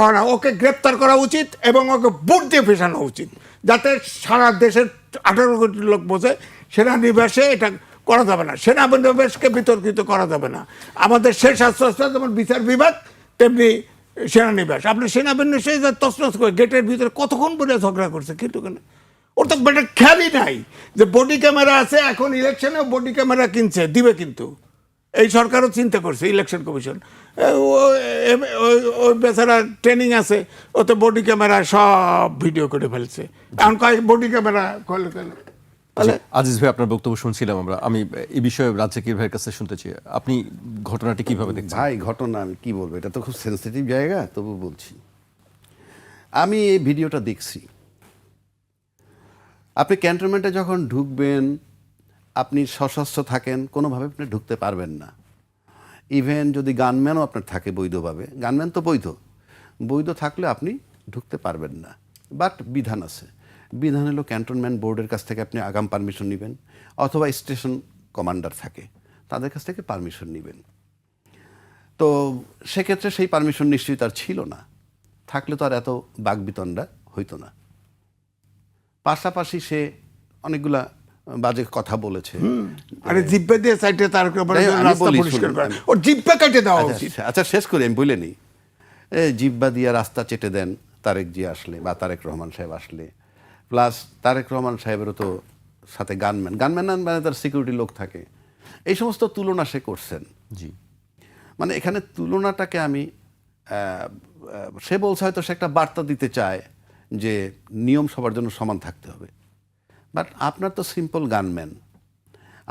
হয় না, ওকে গ্রেপ্তার করা উচিত এবং ওকে বুট দিয়ে ফেসানো উচিত, যাতে সারা দেশের 18 কোটি লোক বোঝে সেনানিবাসে এটা করা যাবে না, সেনানিবাসকে বিতর্কিত করা যাবে না। আমাদের শেষ আশ্বাস যেমন বিচার বিভাগ, তেমনি সেনানিবাস। আপনি সেনানিবাসে যা তছনছ করে গেটের ভিতরে কতক্ষণ বলে ঝগড়া করছে কিন্তু কেন? ওর তো বেটার খেয়ালই নাই যে বডি ক্যামেরা আছে। এখন ইলেকশনেও বডি ক্যামেরা কিনছে, দিবে কিন্তু। এই সরকারও চিন্তা করছে, ইলেকশন কমিশন। ওই বেচারা ট্রেনিং আছে, ওতে বডি ক্যামেরা সব ভিডিও করে ফেলছে। এখন কয়েক বডি ক্যামেরা করলে কেন?
আজিজ ভাই, আপনার বক্তব্য শুনছিলাম আমরা। আমি এই বিষয়ে রাজ্জাকির ভাইয়ের কাছে শুনতে চাই, আপনি ঘটনাটি কিভাবে দেখছেন?
ভাই, ঘটনা আমি কি বলবো, এটা তো খুব সেন্সিটিভ জায়গা, তবু বলছি। আমি এই ভিডিওটা দেখছি। আপনি ক্যান্টনমেন্টে যখন ঢুকবেন, আপনি সশস্ত্র থাকেন, কোনোভাবে আপনি ঢুকতে পারবেন না। ইভেন যদি গানম্যানও আপনার থাকে বৈধভাবে, গানম্যান তো বৈধ থাকলে আপনি ঢুকতে পারবেন না। বাট বিধান আছে। বিধান হলো ক্যান্টনমেন্ট বোর্ডের কাছ থেকে আপনি আগাম পারমিশন নেবেন, অথবা স্টেশন কমান্ডার থাকে, তাদের কাছ থেকে পারমিশন নেবেন। তো সেক্ষেত্রে সেই পারমিশন নিশ্চয়ই তার ছিল না, থাকলে তো আর এত বাকবিতণ্ডা হইতো না। পাশাপাশি সে অনেকগুলা বাজে কথা বলেছে।
আরে জিব্বা দিয়ে সাইডে তার ওর জিব্বা কেটে দেওয়া উচিত।
আচ্ছা, শেষ করি, আমি বলে নিই। জিব্বা দিয়ে রাস্তা চেটে দেন তারেক জি আসলে, বা তারেক রহমান সাহেব আসলে। প্লাস তারেক রহমান সাহেবেরও তো সাথে গানম্যান মানে তার সিকিউরিটি লোক থাকে। এই সমস্ত তুলনা সে করছেন।
জি,
মানে এখানে তুলনাটাকে আমি, সে বলছে হয়তো সে একটা বার্তা দিতে চায় যে নিয়ম সবার জন্য সমান থাকতে হবে। বাট আপনার তো সিম্পল গানম্যান,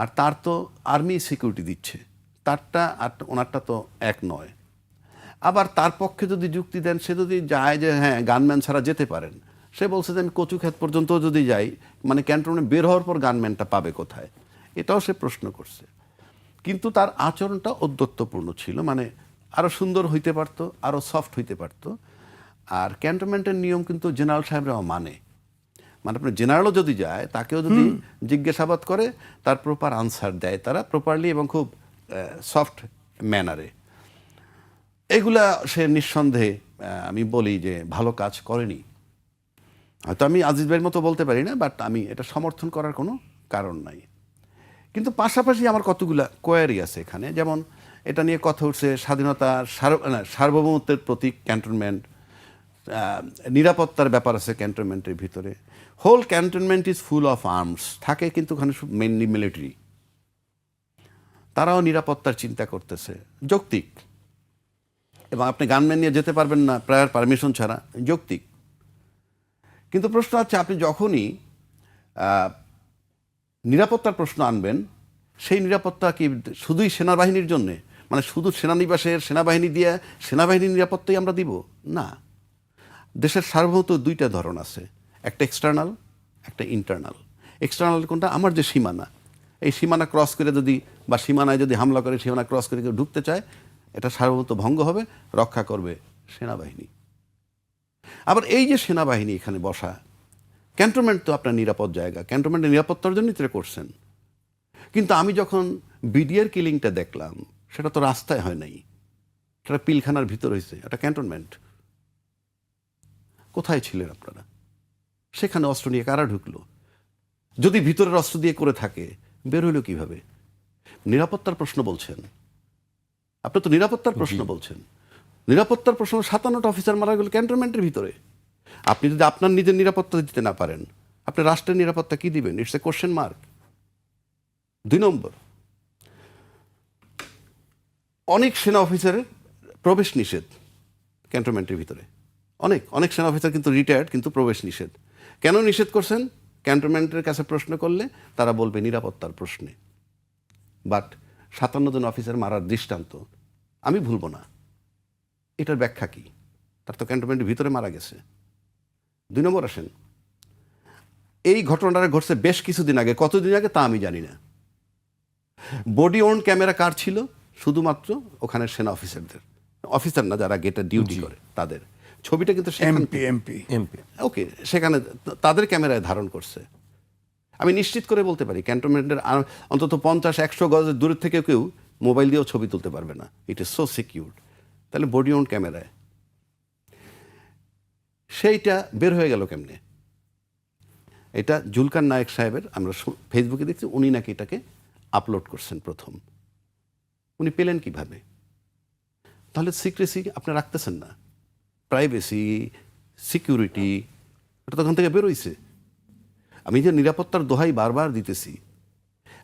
আর তার তো আর্মি সিকিউরিটি দিচ্ছে, তারটা আর ওনারটা তো এক নয়। আবার তার পক্ষে যদি যুক্তি দেন, সে যদি যায় যে হ্যাঁ গানম্যান ছাড়া যেতে পারেন, সে বলছে যে আমি কচুক্ষেত পর্যন্ত যদি যাই, মানে ক্যান্টনমেন্ট বের হওয়ার পর গানম্যানটা পাবে কোথায়, এটাও সে প্রশ্ন করছে। কিন্তু তার আচরণটা ঔদ্ধত্যপূর্ণ ছিল, মানে আরও সুন্দর হইতে পারতো, আরও সফট হইতে পারতো। আর ক্যান্টনমেন্টের নিয়ম কিন্তু জেনারেল সাহেবরাও মানে আপনার জেনারেলও যদি যায়, তাকেও যদি জিজ্ঞাসাবাদ করে, তার প্রপার আনসার দেয় তারা প্রপারলি এবং খুব সফট ম্যানারে। এগুলা সে নিঃসন্দেহে আমি বলি যে ভালো কাজ করেনি। হয়তো আমি আজিজ ভাইয়ের মতো বলতে পারি না, বাট আমি এটা সমর্থন করার কোনো কারণ নাই। কিন্তু পাশাপাশি আমার কতগুলা কোয়ারি আছে এখানে। যেমন এটা নিয়ে কথা উঠছে স্বাধীনতা, সার্বভৌমত্বের প্রতীক ক্যান্টনমেন্ট, নিরাপত্তার ব্যাপার আছে ক্যান্টনমেন্টের ভিতরে। Whole cantonment is full of arms, থাকে কিন্তু ওখানে মেনলি মিলিটারি। তারাও নিরাপত্তার চিন্তা করতেছে, যৌক্তিক। এবং আপনি গানম্যান নিয়ে যেতে পারবেন না প্রায়র পারমিশন ছাড়া, যৌক্তিক। কিন্তু প্রশ্ন হচ্ছে, আপনি যখনই নিরাপত্তার প্রশ্ন আনবেন, সেই নিরাপত্তা কি শুধুই সেনাবাহিনীর জন্যে, মানে শুধু সেনানিবাসের সেনাবাহিনী দিয়ে সেনাবাহিনীর নিরাপত্তাই আমরা দিব? না। দেশের সার্বভৌমত্ব দুইটা ধরন আছে, একটা এক্সটার্নাল, একটা ইন্টারনাল। এক্সটার্নাল কোনটা? আমার যে সীমানা, এই সীমানা ক্রস করে যদি, বা সীমানায় যদি হামলা করে সীমানা ক্রস করে কেউ ঢুকতে চায়, এটা সার্বভৌমত্ব ভঙ্গ হবে, রক্ষা করবে সেনাবাহিনী। আবার এই যে সেনাবাহিনী এখানে বসা, ক্যান্টনমেন্ট তো আপনার নিরাপদ জায়গা, ক্যান্টনমেন্টের নিরাপত্তার জন্যই তো করছেন। কিন্তু আমি যখন বিডিআর কিলিংটা দেখলাম, সেটা তো রাস্তায় হয় নাই, সেটা পিলখানার ভিতর হয়েছে, এটা ক্যান্টনমেন্ট। কোথায় ছিলেন আপনারা? সেখানে অস্ত্র নিয়ে কারা ঢুকলো? যদি ভিতরের অস্ত্র দিয়ে করে থাকে, বের হইল কিভাবে? নিরাপত্তার প্রশ্ন বলছেন আপনি, তো নিরাপত্তার প্রশ্ন বলছেন। নিরাপত্তার প্রশ্ন, 57টা অফিসার মারা গেল ক্যান্টনমেন্টের ভিতরে। আপনি যদি আপনার নিজের নিরাপত্তা দিতে না পারেন, আপনি রাষ্ট্রের নিরাপত্তা কি দিবেন? It's a question mark. 2 নম্বর, অনেক সেনা অফিসারের প্রবেশ নিষেধ ক্যান্টনমেন্টের ভিতরে। অনেক অনেক সেনা অফিসার কিন্তু রিটায়ার্ড, কিন্তু প্রবেশ নিষেধ। কেন নিষেধ করছেন? ক্যান্টনমেন্টের কাছে প্রশ্ন করলে তারা বলবে নিরাপত্তার প্রশ্নে। বাট 57 জন অফিসার মারার দৃষ্টান্ত আমি ভুলব না। এটার ব্যাখ্যা কি? তার তো ক্যান্টনমেন্টের ভিতরে মারা গেছে। 2 নম্বর আসেন, এই ঘটনাটা ঘটছে বেশ কিছুদিন আগে, কতদিন আগে তা আমি জানি না। বডি ওন ক্যামেরা কার ছিল? শুধুমাত্র ওখানে সেনা অফিসারদের, অফিসার না, যারা গেটে ডিউটি করে তাদের। ছবিটা কিন্তু
এমপি
ওকে, সেখানে তাদের ক্যামেরায় ধারণ করছে। আমি নিশ্চিত করে বলতে পারি, ক্যান্টনমেন্টের অন্তত 50-100 গজের দূরের থেকে কেউ মোবাইল দিয়েও ছবি তুলতে পারবে না। It is so secured. তাহলে বডি ওন ক্যামেরায় সেইটা বের হয়ে গেল কেমনে? এটা জুলকার নায়েক সাহেবের, আমরা ফেসবুকে দেখছি, উনি নাকি এটাকে আপলোড করছেন প্রথম। উনি পেলেন কিভাবে? তাহলে সিক্রেসি আপনি রাখতেছেন না, প্রাইভেসি, সিকিউরিটি, এটা তখন থেকে বেরোইছে। আমি যে নিরাপত্তার দোহাই বারবার দিতেছি,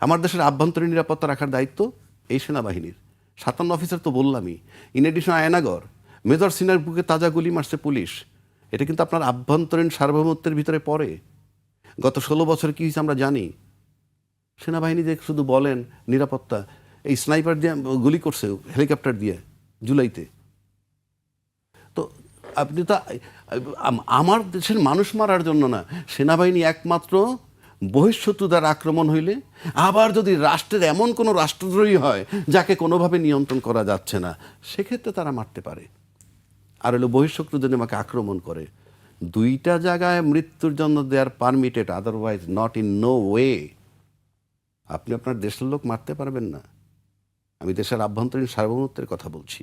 আমার দেশের আভ্যন্তরীণ নিরাপত্তা রাখার দায়িত্ব এই সেনাবাহিনীর। 57 অফিসার তো বললামই। ইন এডিশন আয়নাগর, মেজর সিনার বুকে তাজা গুলি মারছে পুলিশ। এটা কিন্তু আপনার আভ্যন্তরীণ সার্বভৌমত্বের ভিতরে পড়ে। গত 16 বছর কী হয়েছে আমরা জানি। সেনাবাহিনী যে শুধু বলেন নিরাপত্তা, এই স্নাইপার দিয়ে গুলি করছে হেলিকপ্টার দিয়ে জুলাইতে। তো আপনি তো আমার দেশের মানুষ মারার জন্য না, সেনাবাহিনী একমাত্র বহিঃশত্রু দ্বারা আক্রমণ হইলে, আবার যদি রাষ্ট্রের এমন কোনো রাষ্ট্রদ্রোহী হয় যাকে কোনোভাবে নিয়ন্ত্রণ করা যাচ্ছে না, সেক্ষেত্রে তারা মারতে পারে। আর হলো বহিঃশত্রু যদি আমাকে আক্রমণ করে, 2টা জায়গায় মৃত্যুর জন্য they are permitted, otherwise not in no way. আপনি আপনার দেশের লোক মারতে পারবেন না। আমি দেশের আভ্যন্তরীণ সার্বভৌমত্বের কথা বলছি।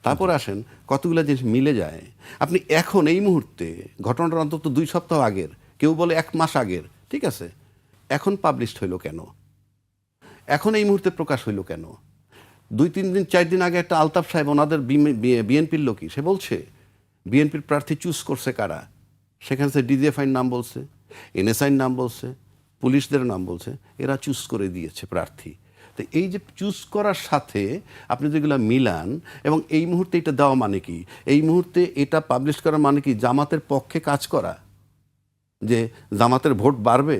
তারপর আসেন, কতগুলো জিনিস মিলে যায়। আপনি এখন এই মুহূর্তে, ঘটনাটা অন্তত 2 সপ্তাহ আগের, কেউ বলে 1 মাস আগের, ঠিক আছে, এখন পাবলিশড হইল কেন? এখন এই মুহূর্তে প্রকাশ হইল কেন? 2-3 দিন 4 দিন আগে একটা আলতাফ সাহেব, ওনাদের বিএনপির লোকই, সে বলছে বিএনপির প্রার্থী চুজ করছে কারা। সেখানে সে ডিজিএফআইয়ের নাম বলছে, এনএসআইয়ের নাম বলছে, পুলিশদের নাম বলছে, এরা চুজ করে দিয়েছে প্রার্থী। তো এই যে চুজ করার সাথে আপনি যেগুলো মিলান, এবং এই মুহূর্তে এটা দেওয়া মানে কি? এই মুহূর্তে এটা পাবলিশ করা মানে কি? জামাতের পক্ষে কাজ করা, যে জামাতের ভোট বাড়বে,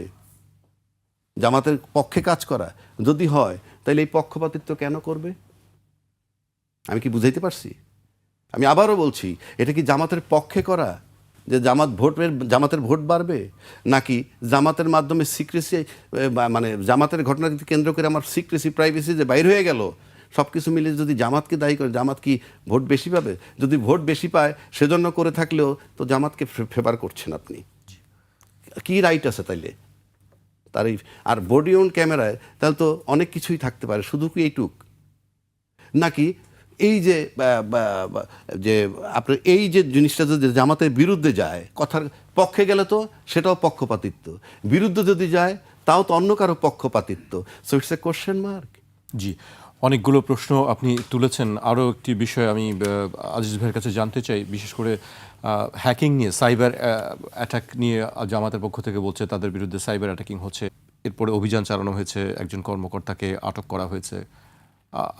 জামাতের পক্ষে কাজ করা যদি হয়, তাহলে এই পক্ষপাতিত্ব কেন করবে? আমি কি বুঝাইতে পারছি? আমি আবারও বলছি, এটা কি জামাতের পক্ষে করা, যে জামাতের ভোট বাড়বে, নাকি জামাতের মাধ্যমে সিক্রেসি, মানে জামাতের ঘটনাকে কেন্দ্র করে আমার সিক্রেসি, প্রাইভেসি যে বাইর হয়ে গেল, সব কিছু মিলে যদি জামাতকে দায়ী করে, জামাত কি ভোট বেশি পাবে? যদি ভোট বেশি পায় সেজন্য করে থাকলেও তো জামাতকে ফেভার করছেন আপনি। কি রাইট আছে তাইলে তার? আর বডি অন ক্যামেরায় তাহলে তো অনেক কিছুই থাকতে পারে, শুধু কি এইটুক? নাকি এই যে যে আপনার এই যে জিনিসটা যদি জামাতের বিরুদ্ধে যায়, কথার পক্ষে গেলে তো সেটাও পক্ষপাতিত্ব, বিরুদ্ধে যদি যায় তাও তো অন্য কারো পক্ষপাতিত্ব। So it's a question mark.
জি, অনেকগুলো প্রশ্ন আপনি তুলেছেন। আরও একটি বিষয় আমি আজিজ ভাইয়ের কাছে জানতে চাই, বিশেষ করে হ্যাকিং নিয়ে, সাইবার অ্যাটাক নিয়ে জামাতের পক্ষ থেকে বলছে তাদের বিরুদ্ধে সাইবার অ্যাটাকিং হচ্ছে, এরপরে অভিযান চালানো হয়েছে, একজন কর্মকর্তাকে আটক করা হয়েছে।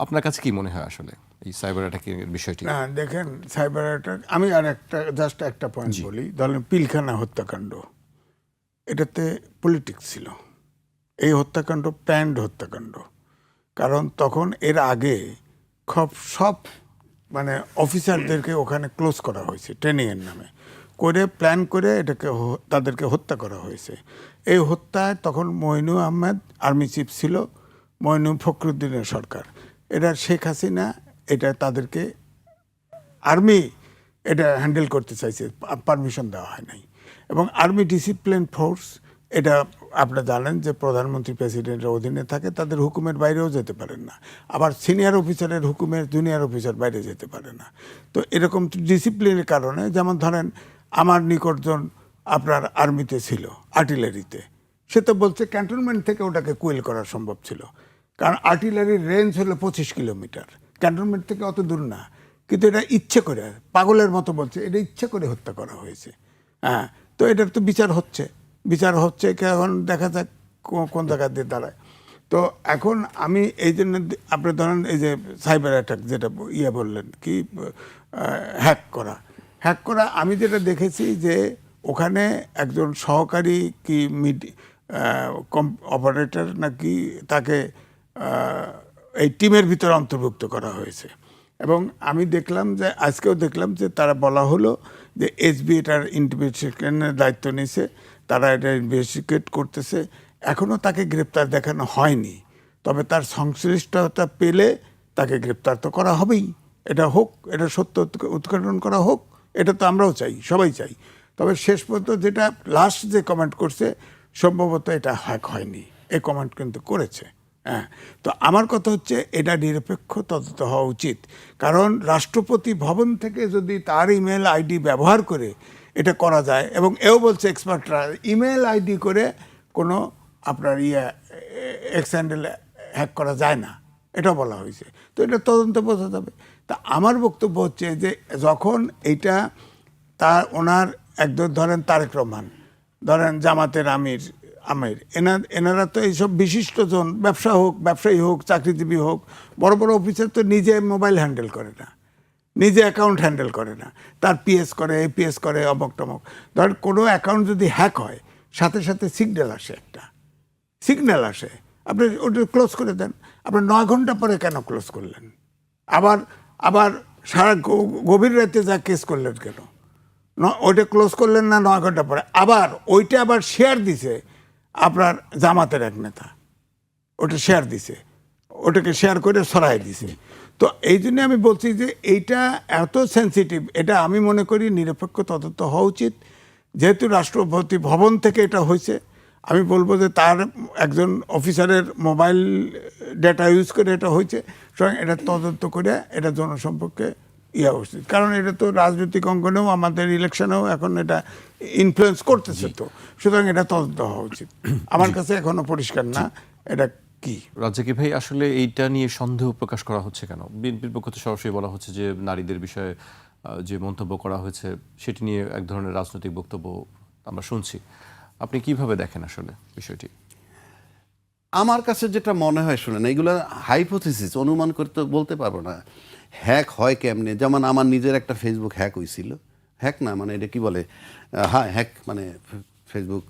আপনার কাছে কি মনে হয় আসলে এই সাইবার অ্যাটাকিং এর বিষয়টি?
না দেখেন, সাইবার অ্যাটাক, আমি আর একটা জাস্ট একটা পয়েন্ট বলি। ধরেন পিলখানা হত্যাকাণ্ড, এটাতে পলিটিক্স ছিল। এই হত্যাকাণ্ড প্ল্যান্ড হত্যাকাণ্ড, কারণ তখন এর আগে সব মানে অফিসারদেরকে ওখানে ক্লোজ করা হয়েছে ট্রেনিংয়ের নামে করে, প্ল্যান করে এটাকে তাদেরকে হত্যা করা হয়েছে। এই হত্যায় তখন মইনু আহমেদ আর্মি চিফ ছিল, মইনু ফখরুদ্দিনের সরকার। এটা শেখ হাসিনা এটা তাদেরকে আর্মি এটা হ্যান্ডেল করতে চাইছে, পারমিশন দেওয়া হয় নাই। এবং আর্মি ডিসিপ্লিন ফোর্স, এটা আপনারা জানেন যে প্রধানমন্ত্রী প্রেসিডেন্টের অধীনে থাকে, তাদের হুকুমের বাইরেও যেতে পারেন না। আবার সিনিয়র অফিসারের হুকুমের জুনিয়র অফিসার বাইরে যেতে পারে না। তো এরকম ডিসিপ্লিনের কারণে, যেমন ধরেন আমার নিকটজন আপনার আর্মিতে ছিল, আর্টিলারিতে, সে তো বলছে ক্যান্টনমেন্ট থেকে ওটাকে কুইল করা সম্ভব ছিল, কারণ আর্টিলারির রেঞ্জ হলো 25 কিলোমিটার, ক্যান্টনমেন্ট থেকে অত দূর না। কিন্তু এটা ইচ্ছে করে, পাগলের মতো বলছে, এটা ইচ্ছে করে হত্যা করা হয়েছে। হ্যাঁ, তো এটার তো বিচার হচ্ছে এখন দেখা যাক কোন জায়গা দিয়ে দাঁড়ায়। তো এখন আমি এই জন্য আপনি ধরেন এই যে সাইবার অ্যাটাক যেটা বললেন কি, হ্যাক করা, আমি যেটা দেখেছি যে ওখানে একজন সহকারী কি অপারেটর নাকি তাকে এই টিমের ভিতরে অন্তর্ভুক্ত করা হয়েছে। এবং আমি দেখলাম যে আজকেও দেখলাম যে তারা বলা হলো যে এসবি এটার ইনভেস্টিগেশনের দায়িত্ব নিয়েছে, তারা এটা ইনভেস্টিগেট করতেছে। এখনও তাকে গ্রেপ্তার দেখানো হয়নি, তবে তার সংশ্লিষ্টতা পেলে তাকে গ্রেপ্তার তো করা হবেই। এটা হোক, এটা সত্য উদ্ঘাটন করা হোক, এটা তো আমরাও চাই, সবাই চাই। তবে শেষ পর্যন্ত যেটা লাস্ট যে কমেন্ট করছে, সম্ভবত এটা হ্যাক হয়নি, এই কমেন্ট কিন্তু করেছে। হ্যাঁ, তো আমার কথা হচ্ছে এটা নিরপেক্ষ তদন্ত হওয়া উচিত। কারণ রাষ্ট্রপতি ভবন থেকে যদি তার ইমেল আইডি ব্যবহার করে এটা করা যায়, এবং এও বলছে এক্সপার্টরা ইমেল আইডি করে কোনো আপনার এক্স হ্যান্ডেল হ্যাক করা যায় না, এটা বলা হয়েছে। তো এটা তদন্ত বোঝা যাবে। তা আমার বক্তব্য হচ্ছে যে যখন এইটা ওনার একদম ধরেন তারেক রহমান, ধরেন জামাতের আমির, এনারা তো এইসব বিশিষ্টজন, ব্যবসায়ী হোক, চাকরিজীবী হোক, বড় বড় অফিসার তো নিজে মোবাইল হ্যান্ডেল করে না, নিজে অ্যাকাউন্ট হ্যান্ডেল করে না, তার পিএস করে, এপিএস করে, অমক টমক। ধর কোনো অ্যাকাউন্ট যদি হ্যাক হয়, সাথে সাথে সিগন্যাল আসে, আপনি ওটা ক্লোজ করে দেন। আপনি 9 ঘন্টা পরে কেন ক্লোজ করলেন? আবার সারা গভীর রাতে যা কেস করলেন কেন? ওইটা ক্লোজ করলেন না 9 ঘন্টা পরে, ওইটা আবার শেয়ার দিছে আপনার জামাতের এক নেতা, ওটা শেয়ার দিছে, ওটাকে শেয়ার করে সরাই দিছে। তো এই জন্য আমি বলছি যে এইটা এত সেন্সিটিভ, এটা আমি মনে করি নিরপেক্ষ তদন্ত হওয়া উচিত। যেহেতু রাষ্ট্রপতি ভবন থেকে এটা হয়েছে, আমি বলবো যে তার একজন অফিসারের মোবাইল ডেটা ইউজ করে এটা হয়েছে, সুতরাং এটা তদন্ত করে এটা জনসম্পর্কে উচিত। কারণ এটা তো রাজনৈতিক অঙ্গনেও, আমাদের ইলেকশনেও এখন এটা ইনফ্লুয়েন্স করতেছে, তো সুতরাং এটা তদন্ত হওয়া উচিত। আমার কাছে এখনো পরিষ্কার না এটা কি।
রাজ্জাকি ভাই, আসলে এইটা নিয়ে সন্দেহ প্রকাশ করা হচ্ছে কেন? বিএনপির পক্ষ থেকে সরাসরি বলা হচ্ছে যে নারীদের বিষয়ে যে মন্তব্য করা হয়েছে সেটি নিয়ে এক ধরনের রাজনৈতিক বক্তব্য আমরা শুনছি। আপনি কিভাবে দেখেন আসলে বিষয়টি?
আমার কাছে যেটা মনে হয়, শুনেন, এইগুলো হাইপোথিসিস, অনুমান করতে বলতে পারবো না হ্যাক হয় কেমনে। যেমন আমার নিজের একটা ফেসবুক হ্যাক হয়েছিল, হ্যাক না মানে এটা কি বলে, হ্যাঁ হ্যাক মানে ফেসবুক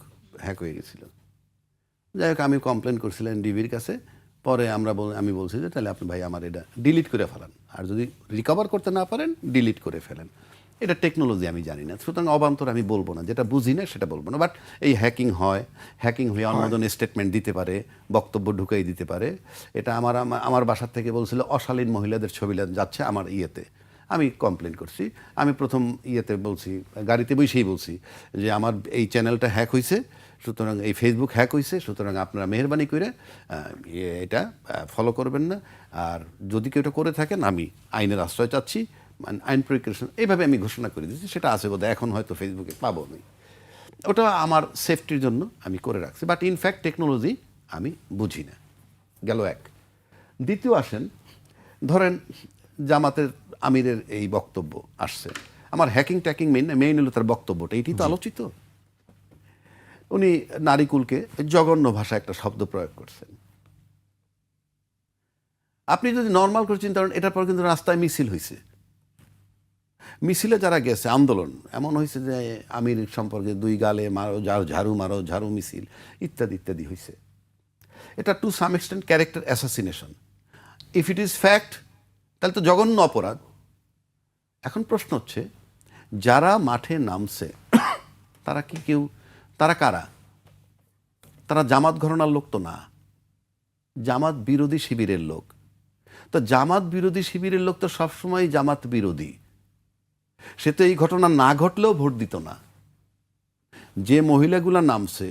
হ্যাক হয়ে গেছিল। যাই হোক, আমি কমপ্লেন করছিলাম ডিবির কাছে। পরে আমি বলছি যে তাহলে আপনি ভাই আমার এটা ডিলিট করে ফেলান, আর যদি রিকভার করতে না পারেন ডিলিট করে ফেলেন। এটা টেকনোলজি আমি জানি না, সুতরাং অবান্তর আমি বলবো না, যেটা বুঝি না সেটা বলবো না। বাট এই হ্যাকিং হয়ে অন্যজন স্টেটমেন্ট দিতে পারে, বক্তব্য ঢুকাই দিতে পারে। এটা আমার বাসার থেকে বলছিল অশালীন মহিলাদের ছবি যাচ্ছে আমার ইয়েতে। আমি কমপ্লেন করছি। আমি প্রথম বলছি, গাড়িতে বসেই বলছি যে আমার এই চ্যানেলটা হ্যাক হয়েছে, সুতরাং এই ফেসবুক হ্যাক হয়েছে, সুতরাং আপনারা মেহরবানি করে এটা ফলো করবেন না। আর যদি কেউ এটা করে থাকেন, আমি আইনের আশ্রয় চাচ্ছি, আইন প্রয়োগের এইভাবে আমি ঘোষণা করে দিচ্ছি। সেটা আছে বোধহয়, এখন হয়তো ফেসবুকে পাবো আমি। ওটা আমার সেফটির জন্য আমি করে রাখছি। বাট ইনফ্যাক্ট টেকনোলজি আমি বুঝি না, গেল এক। দ্বিতীয় আসেন, ধরেন জামাতের আমিরের এই বক্তব্য আসছে, আমার হ্যাকিং ট্যাকিং মেইন হলো তার বক্তব্যটা, এটি তো আলোচিত। উনি নারীকুলকে জঘন্য ভাষা একটা শব্দ প্রয়োগ করছেন। আপনি যদি নর্মাল করে চিন্তা করেন, এটার পর কিন্তু রাস্তায় মিছিল হয়েছে, মিছিলে যারা গেছে আন্দোলন এমন হয়েছে যে আমির সম্পর্কে 2 গালে মারো, ঝাড়ু মারো, ঝাড়ু মিছিল ইত্যাদি ইত্যাদি হয়েছে। এটা to some extent character assassination. If it is fact তাহলে তো জঘন্য অপরাধ। এখন প্রশ্ন হচ্ছে, যারা মাঠে নামছে তারা কি কেউ, তারা কারা? তারা জামাত ঘরানার লোক তো না, জামাত বিরোধী শিবিরের লোক। তো জামাত বিরোধী শিবিরের লোক তো সবসময় জামাত বিরোধী, সে তো এই ঘটনা না ঘটলেও ভোট দিত না। যে মহিলাগুলা নামছে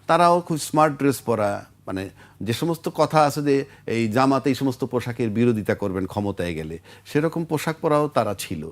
তারাও খুব স্মার্ট ড্রেস পরা, মানে যে সমস্ত কথা আছে যে এই জামাত এই সমস্ত পোশাকের বিরোধিতা করবেন ক্ষমতায় গেলে, সেরকম পোশাক পরাও তারা ছিল।